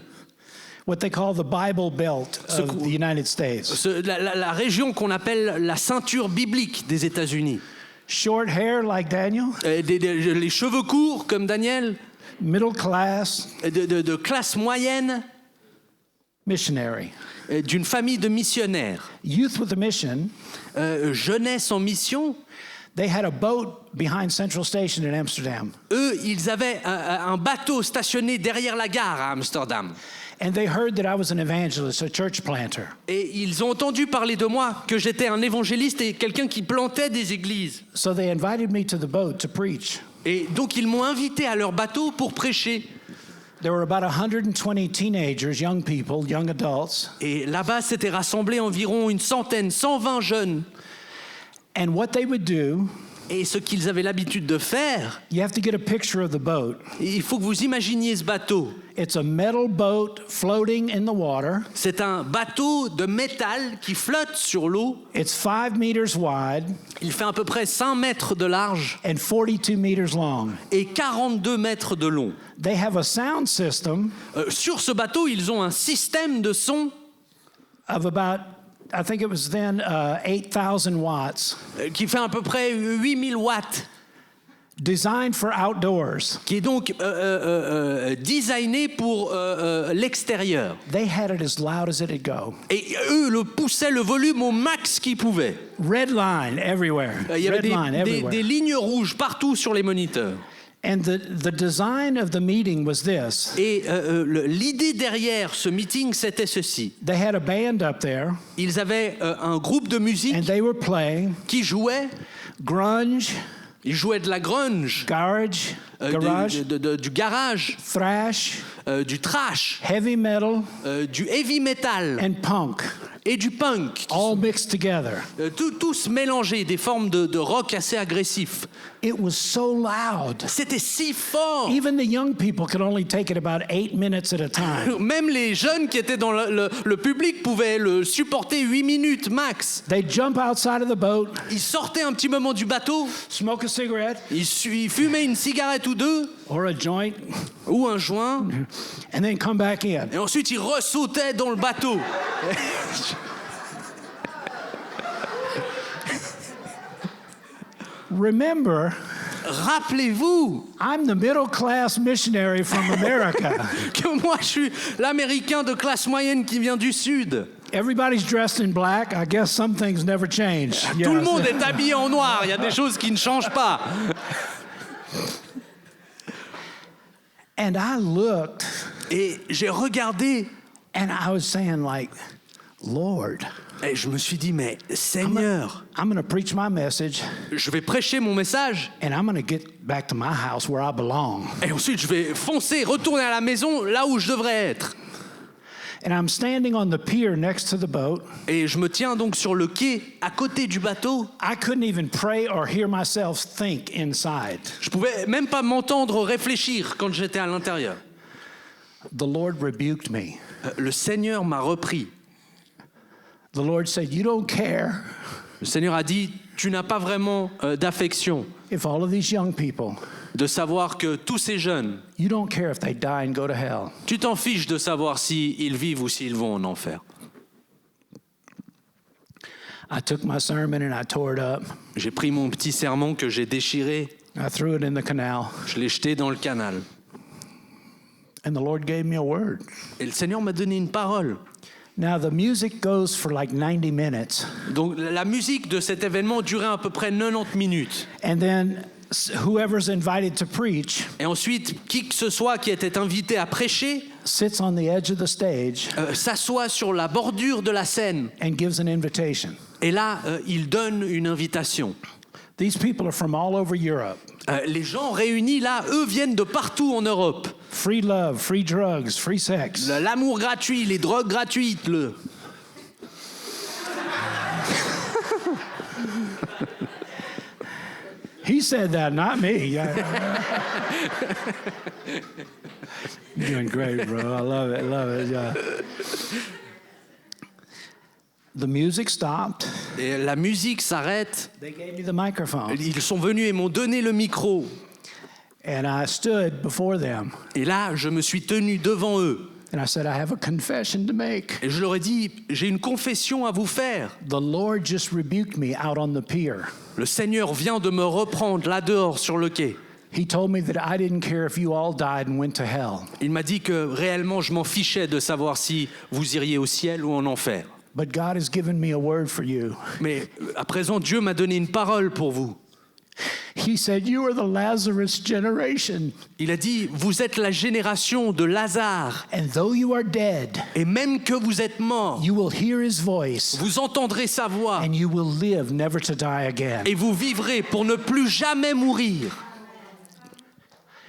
what they call the Bible Belt of the United States. la région qu'on appelle la ceinture biblique des États-Unis. Short hair like Daniel, Les cheveux courts comme Daniel, middle class, de classe moyenne, missionary. d'une famille de missionnaires. Youth with a mission, Jeunesse en mission, they had a boat behind Central Station in Amsterdam. eux, ils avaient un bateau stationné derrière la gare à Amsterdam. And they heard that I was an evangelist, a church planter. Et ils ont entendu parler de moi, que j'étais un évangéliste et quelqu'un qui plantait des églises. So they invited me to the boat to preach. Et donc ils m'ont invité à leur bateau pour prêcher. There were about 120 teenagers, young people, young adults. Et là-bas, s'étaient rassemblés environ 120 jeunes. And what they would do, Et ce qu'ils avaient l'habitude de faire, you have to get a picture of the boat. il faut que vous imaginiez ce bateau. It's a metal boat floating in the water. C'est un bateau de métal qui flotte sur l'eau. It's 5 meters wide Il fait à peu près 5 mètres de large and 42 meters long. et 42 mètres de long. They have a sound system Sur ce bateau, ils ont un système de son of about, I think it was then 8,000 watts, qui fait à peu près 8000 watts, designed for outdoors. qui est donc designé pour l'extérieur. They had it as loud as it'd go. Et eux le poussaient le volume au max qu'ils pouvaient. Red line everywhere. Il y avait Red line everywhere. des lignes rouges partout sur les moniteurs. And the design of the meeting was this. Et l'idée derrière ce meeting, c'était ceci. They had a band up there, Ils avaient un groupe de musique and they were playing qui jouait. grunge, Ils jouaient de la grunge, garage, du garage, thrash, du trash, heavy metal, du heavy metal and punk, et du punk. all mixed together. Tous mélangés, des formes de rock assez agressif. It was so loud. C'était si fort. Even the young people could only take it about 8 minutes at a time. Même les jeunes qui étaient dans le public pouvaient le supporter 8 minutes max. They'd jump outside of the boat, Ils sortaient un petit moment du bateau, smoke a cigarette ils fumaient une cigarette ou deux, or a joint, ou un joint, and then come back in. et ensuite ils ressautaient dans le bateau. Remember, Rappelez-vous I'm the middle class missionary from America. que moi je suis l'Américain de classe moyenne qui vient du Sud. Everybody's dressed in black. I guess some things never change. Tout le Yes. monde est habillé en noir, il y a des choses qui ne changent pas. And I looked Et j'ai regardé and I was saying like, Lord, Et je me suis dit, mais Seigneur, I'm going to preach my message, je vais prêcher mon message and I'm going to get back to my house where I belong. et ensuite je vais foncer, retourner à la maison là où je devrais être. And I'm standing on the pier next to the boat. Et je me tiens donc sur le quai à côté du bateau. I couldn't even pray or hear myself think inside. Je pouvais même pas m'entendre réfléchir quand j'étais à l'intérieur. The Lord rebuked me. Le Seigneur m'a repris. The Lord said, "You don't care Le Seigneur a dit, tu n'as pas vraiment d'affection if all of these young people, de savoir que tous ces jeunes, you don't care if they die and go to hell." tu t'en fiches de savoir s'ils vivent ou s'ils vont en enfer. I took my sermon and I tore it up. J'ai pris mon petit sermon que j'ai déchiré, I threw it in the canal. je l'ai jeté dans le canal. And the Lord gave me a word. Et le Seigneur m'a donné une parole. Now, the music goes for like 90 minutes. Donc la musique de cet événement durait à peu près 90 minutes. And then whoever's invited to preach Et ensuite, qui que ce soit qui était invité à prêcher sits on the edge of the stage s'assoit sur la bordure de la scène. and gives an invitation. Et là, il donne une invitation. These people are from all over Europe. Les gens réunis là, eux viennent de partout en Europe. Free love, free drugs, free sex. L'amour gratuit, les drogues gratuites, He said that, not me. You're doing great, bro. I love it, love it. Yeah. The music stopped. Et la musique s'arrête. They gave me the microphone. Ils sont venus et m'ont donné le micro. And I stood before them. Et là, je me suis tenu devant eux. And I said, I have a confession to make. Et je leur ai dit, j'ai une confession à vous faire. The Lord just rebuked me out on the pier. Le Seigneur vient de me reprendre là dehors sur le quai. He told me that I didn't care if you all died and went to hell. Il m'a dit que réellement, je m'en fichais de savoir si vous iriez au ciel ou en enfer. But God has given me a word for you. Mais à présent, Dieu m'a donné une parole pour vous. He said, you are the Lazarus generation. Il a dit, vous êtes la génération de Lazare. And though you are dead, Et même que vous êtes mort, you will hear his voice. vous entendrez sa voix. And you will live never to die again. Et vous vivrez pour ne plus jamais mourir.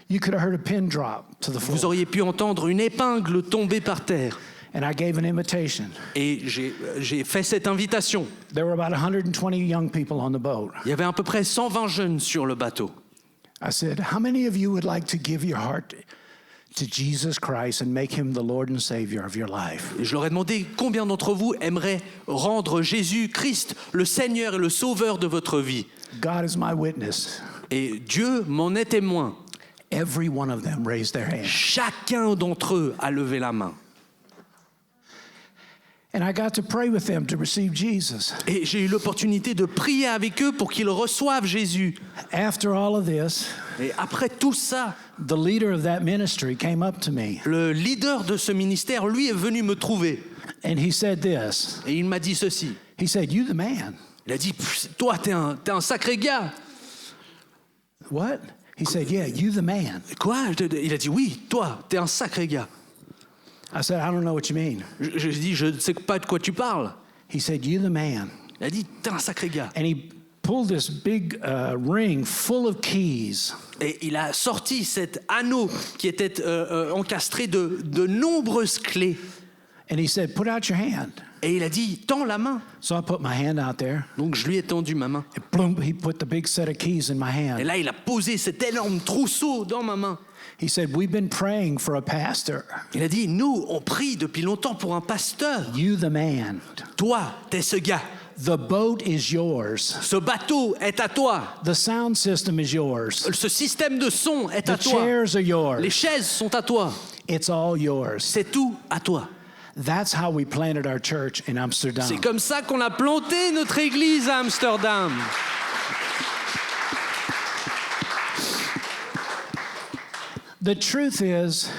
You could have heard a pin drop to the Vous floor. auriez pu entendre une épingle tomber par terre. And I gave an invitation. Et j'ai fait cette invitation. There were about 120 young people on the boat. Il y avait à peu près 120 jeunes sur le bateau. I said, how many of you would like to give your heart to Jesus Christ and make him the Lord and Savior of your life? Et je leur ai demandé combien d'entre vous aimeraient rendre Jésus-Christ le Seigneur et le Sauveur de votre vie. God is my witness. Et Dieu m'en est témoin. Every one of them raised their hand. Chacun d'entre eux a levé la main. And I got to pray with them to receive Jesus. Et j'ai eu l'opportunité de prier avec eux pour qu'ils reçoivent Jésus. After all of this, Et après tout ça, the leader of that ministry came up to me le leader de ce ministère, lui, est venu me trouver. and he said this. Et il m'a dit ceci. He said, you the man. Il a dit, toi, t'es un sacré gars. What? He said, yeah, you the man. Quoi? Il a dit, oui, toi, t'es un sacré gars. I said, I don't know what you mean. Je dis, je ne sais pas de quoi tu parles. He said, you the man. Il a dit, t'es un sacré gars. And he pulled this big ring full of keys. Et il a sorti cet anneau qui était encastré de nombreuses clés. And he said, put out your hand. Et il a dit, tends la main. So I put my hand out there. Donc je lui ai tendu ma main. And boom, he put the big set of keys in my Et hand. là, il a posé cet énorme trousseau dans ma main. He said, we've been praying for a pastor. Il a dit, nous, on prie depuis longtemps pour un pasteur. You the man. Toi, t'es ce gars. The boat is yours. Ce bateau est à toi. The sound system is yours. Ce système de son est à The toi. chairs are yours. Les chaises sont à toi. It's all yours. C'est tout à toi. That's how we planted our church in Amsterdam. C'est comme ça qu'on a planté notre église à Amsterdam. The truth is,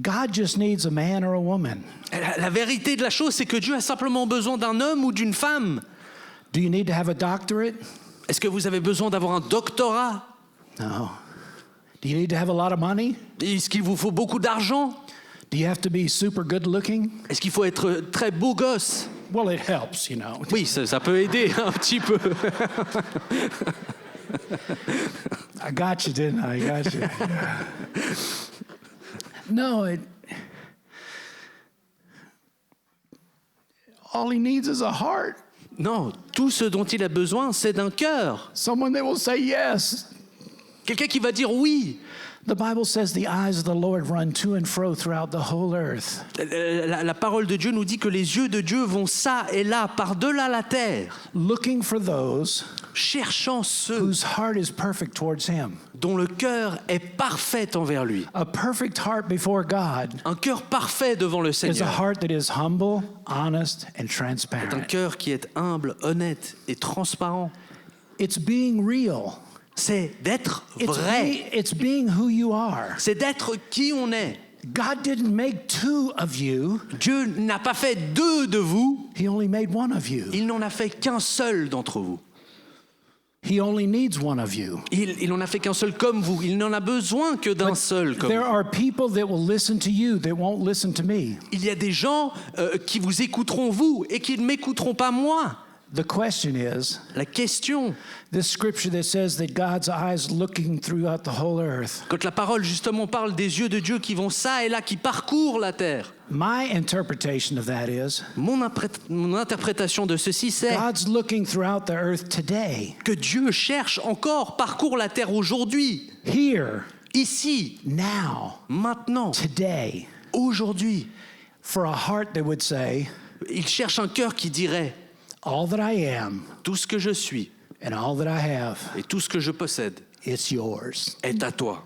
God just needs a man or a woman. La vérité de la chose, c'est que Dieu a simplement besoin d'un homme ou d'une femme. Do you need to have a doctorate? Est-ce que vous avez besoin d'avoir un doctorat? No. Do you need to have a lot of money? Est-ce qu'il vous faut beaucoup d'argent? Do you have to be super good looking? Est-ce qu'il faut être très beau gosse? Well, it helps, you know. Oui, ça peut aider un petit peu. I got you, didn't I? I got you. No, all he needs is a heart. Non, tout ce dont il a besoin, c'est d'un cœur. Someone that will say yes. Quelqu'un qui va dire oui. The Bible says the eyes of the Lord run to and fro throughout the whole earth. La parole de Dieu nous dit que les yeux de Dieu vont ça et là, par-delà la terre, Looking for those cherchant ceux whose heart is perfect towards him. dont le cœur est parfait envers lui. A perfect heart before God Un cœur parfait devant le is a Seigneur. heart that is humble, honest, and Un transparent. cœur qui est humble, honnête et transparent. It's being real. C'est d'être vrai. It's being who you are. C'est d'être qui on est. God didn't make two of you. Dieu n'a pas fait deux de vous, He only made one of you. il n'en a fait qu'un seul d'entre vous. He only needs one of you. Il n'en a fait qu'un seul comme vous. Il n'en a besoin que d'un seul comme There vous. are people that will listen to you that won't listen to me. Il y a des gens qui vous écouteront vous et qui ne m'écouteront pas moi. The question is, La question, this scripture that says that God's eyes looking throughout the whole earth. quand la parole justement parle des yeux de Dieu qui vont ça et là, qui parcourent la terre, My interpretation of that is mon interprétation de ceci, c'est God's looking throughout the earth today, que Dieu cherche encore, parcourt la terre aujourd'hui, here, ici, now, maintenant, today, aujourd'hui. for a heart that would say, Il cherche un cœur qui dirait all that I am tout ce que je suis and all that I have, et tout ce que je possède it's yours. est à toi.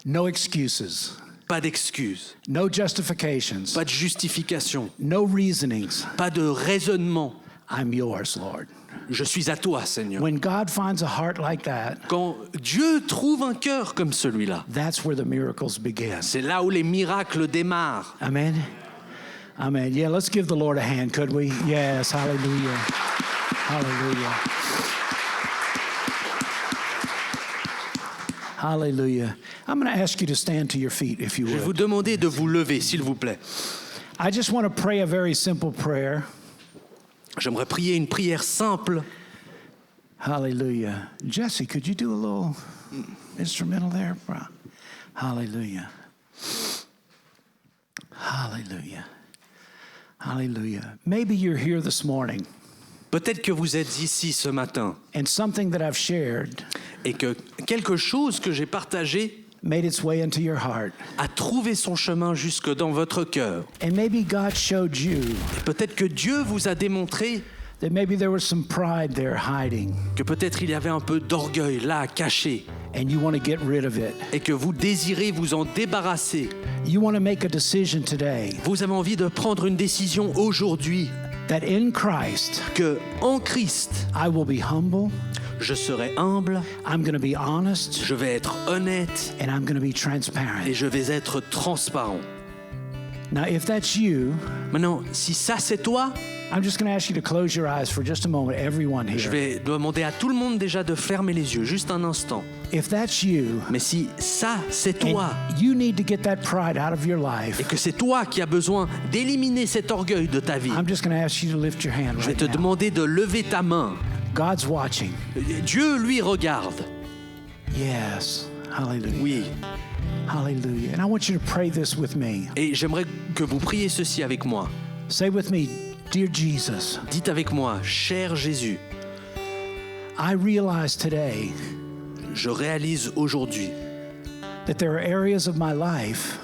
No excuses, Pas d'excuses, no justifications, pas de justification, no reasonings. pas de raisonnement. I'm yours, Lord. Je suis à toi, Seigneur. When God finds a heart like that, Quand Dieu trouve un cœur comme celui-là, that's where the miracles begin. c'est là où les miracles démarrent. Amen. Amen. Yeah, let's give the Lord a hand, could we? Yes, hallelujah. Hallelujah. Hallelujah. I'm going to ask you to stand to your feet if you Je vais vous would. demander de vous lever, s'il vous plaît. I just want to pray a very simple prayer. J'aimerais prier une prière simple. Hallelujah. Jesse, could you do a little instrumental there? Hallelujah. Hallelujah. Hallelujah. Maybe you're here this morning Peut-être que vous êtes ici ce matin and something that I've shared et que quelque chose que j'ai partagé made its way into your heart. a trouvé son chemin jusque dans votre cœur. And maybe God showed you Et peut-être que Dieu vous a démontré that maybe there was some pride there hiding que peut-être il y avait un peu d'orgueil là, caché, and you want to get rid of it. et que vous désirez vous en débarrasser. You want to make a decision today Vous avez envie de prendre une décision aujourd'hui that in Christ que en Christ, I will be humble, je serai humble, I'm going to be honest, je vais être honnête and I'm going to be et transparent. je vais être transparent. Now, if that's you, Maintenant, si ça c'est toi, I'm just going to ask you to close your eyes for just a moment, everyone je here. vais demander à tout le monde déjà de fermer les yeux, juste un instant. If that's you, Mais si ça c'est toi, and you need to get that pride out of your et life, que c'est toi qui as besoin d'éliminer cet orgueil de ta vie, I'm just going to ask you to lift your hand je vais right te now. demander de lever ta main. God's watching. Dieu, lui, regarde. Yes. Hallelujah. Oui. Hallelujah. And I want you to pray this with me. Et j'aimerais que vous priez ceci avec moi. Say with me, Dear Jesus, Dites avec moi, cher Jésus, I realize today je réalise aujourd'hui that there are areas of my life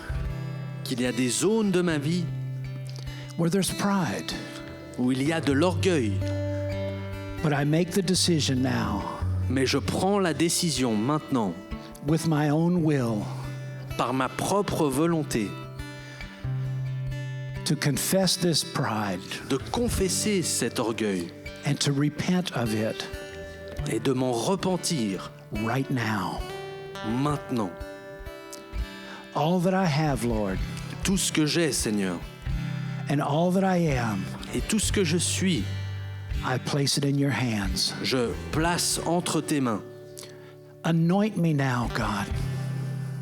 qu'il y a des zones de ma vie where there's pride, où il y a de l'orgueil, but I make the decision now mais je prends la décision maintenant, with my own will par ma propre volonté, to confess this pride de confesser cet orgueil and to repent of it et de m'en repentir right now. maintenant. All that I have, Lord, Tout ce que j'ai, Seigneur, and all that I am, et tout ce que je suis, I place it in your hands. je place entre tes mains. Anoint me now, God,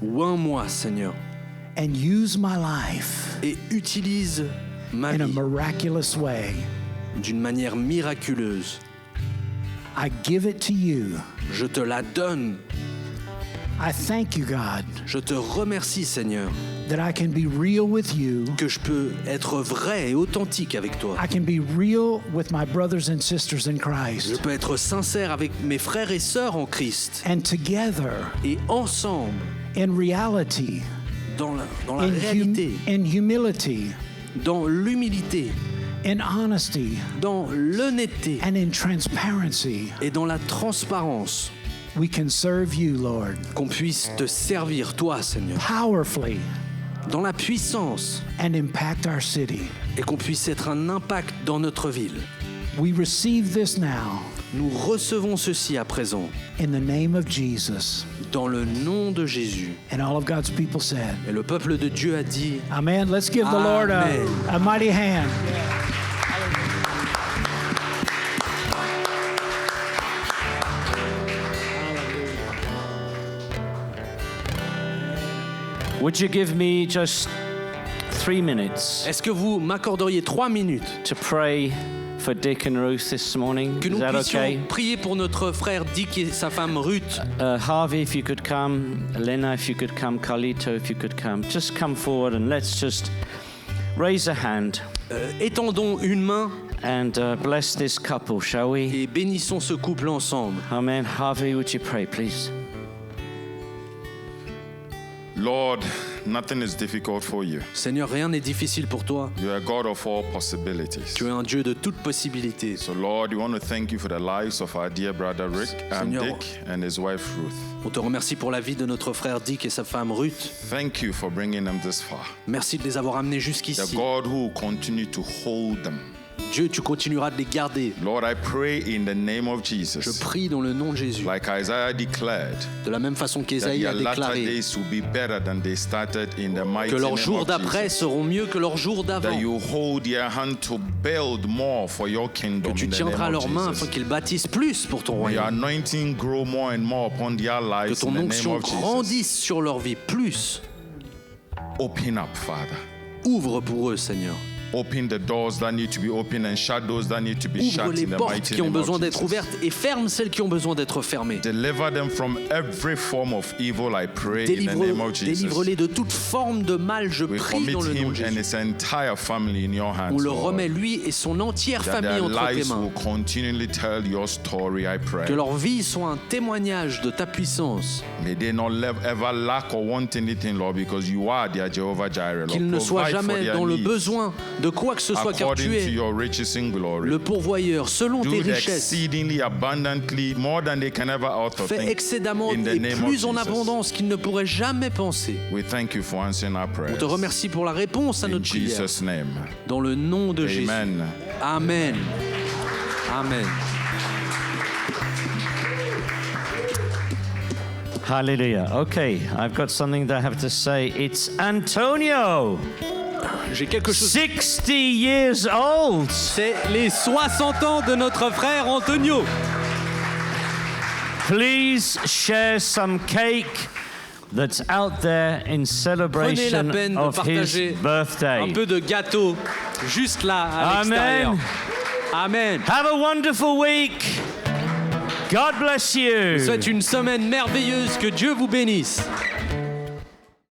Oins-moi, Seigneur, and use my life et utilise ma in a vie miraculous way. d'une manière miraculeuse. I give it to you. Je te la donne. I thank you, God, Je te remercie, Seigneur, that I can be real with you. que je peux être vrai et authentique avec toi. I can be real with my brothers and sisters in Je Christ. peux être sincère avec mes frères et sœurs en Christ. And together, Et ensemble, in reality, dans la réalité, in humility, dans l'humilité, in honesty, dans l'honnêteté and in transparency, et dans la transparence, we can serve you, Lord, qu'on puisse te servir, toi, Seigneur, powerfully dans la puissance and impact our city. et qu'on puisse être un impact dans notre ville. We receive this now Nous recevons ceci à présent in the name of Jesus. dans le nom de Jésus. And all of God's people said, Et le peuple de Dieu a dit Amen. Let's give the Lord Amen. a mighty hand. Would you give me just 3 minutes est-ce que vous m'accorderiez 3 minutes to pray for Dick and Ruth this morning? que Is nous that puissions okay? prier pour notre frère Dick et sa femme Ruth? Harvey, if you could come. Lena, if you could come. Carlito, if you could come. Just come forward and let's just raise a hand Étendons une main and bless this couple, shall we? et bénissons ce couple ensemble. Amen. Harvey, would you pray, please? Lord, nothing is difficult for you. Seigneur, rien n'est difficile pour toi. You are a God of all possibilities. Tu es un Dieu de toutes possibilités. So, Lord, we want to thank you for the lives of our dear brother Rick and Seigneur, Dick and his wife Ruth. On te remercie pour la vie de notre frère Dick et sa femme Ruth. Thank you for bringing them this far. Merci de les avoir amenés The jusqu'ici. God who will continue to hold them. Dieu, tu continueras de les garder. Lord, I pray in the name of Je Jesus, prie dans le nom de Jésus. like Isaiah declared, De la même façon that qu'Ésaïe a their latter déclaré days will be better than they started in the mighty que leurs name jours of d'après Jesus. seront mieux que leurs jours That d'avant. you hold their hand to build more for your Que kingdom tu in the tiendras name leurs of mains Jesus. afin qu'ils bâtissent plus pour ton May your royaume. anointing grow more and more upon their Que lives ton in the name onction of Jesus. grandisse sur leur vie plus. Open up, Father. Ouvre pour eux, Seigneur. Open the doors that need to be opened and shut those that need to be Ouvre shut les in the portes mighty qui ont name besoin of d'être Jesus. ouvertes et ferme celles qui ont besoin d'être fermées. Deliver them from every form of evil, I pray, in the name of Jesus. Délivre-les de toute forme de mal, je We prie commit dans le nom him de and Jésus. his entire family in your hands, On le Lord. remet lui et son entière That famille their entre tes lives mains. will continually tell your story, I pray. Que leur vie soit un témoignage de ta puissance. May they not ever lack or want anything, Lord, because you are their Jehovah Jireh. Lord. Qu'ils ne soient Provide for jamais their dans le needs besoin de quoi que ce soit, car according tu to es your riches in glory. le pourvoyeur selon tes Do richesses. exceedingly abundantly more than they can ever out of Fais think. excédemment In the et name plus of en Jesus. abondance qu'ils ne pourraient jamais penser. We thank you for answering our prayers. On te remercie pour la réponse à In notre prière. Jesus' name. Dans le nom de Jésus. Amen. Amen. Amen. Hallelujah. Okay, I've got something that I have to say. It's Antonio, J'ai quelque chose. 60 years old. C'est les 60 ans de notre frère Antonio. Please share some cake that's out there in Prenez la celebration peine de of his partager birthday. un peu de gâteau juste là à Amen. l'extérieur. Amen. Have a wonderful week. God bless you. Je vous souhaite une semaine merveilleuse. Que Dieu vous bénisse.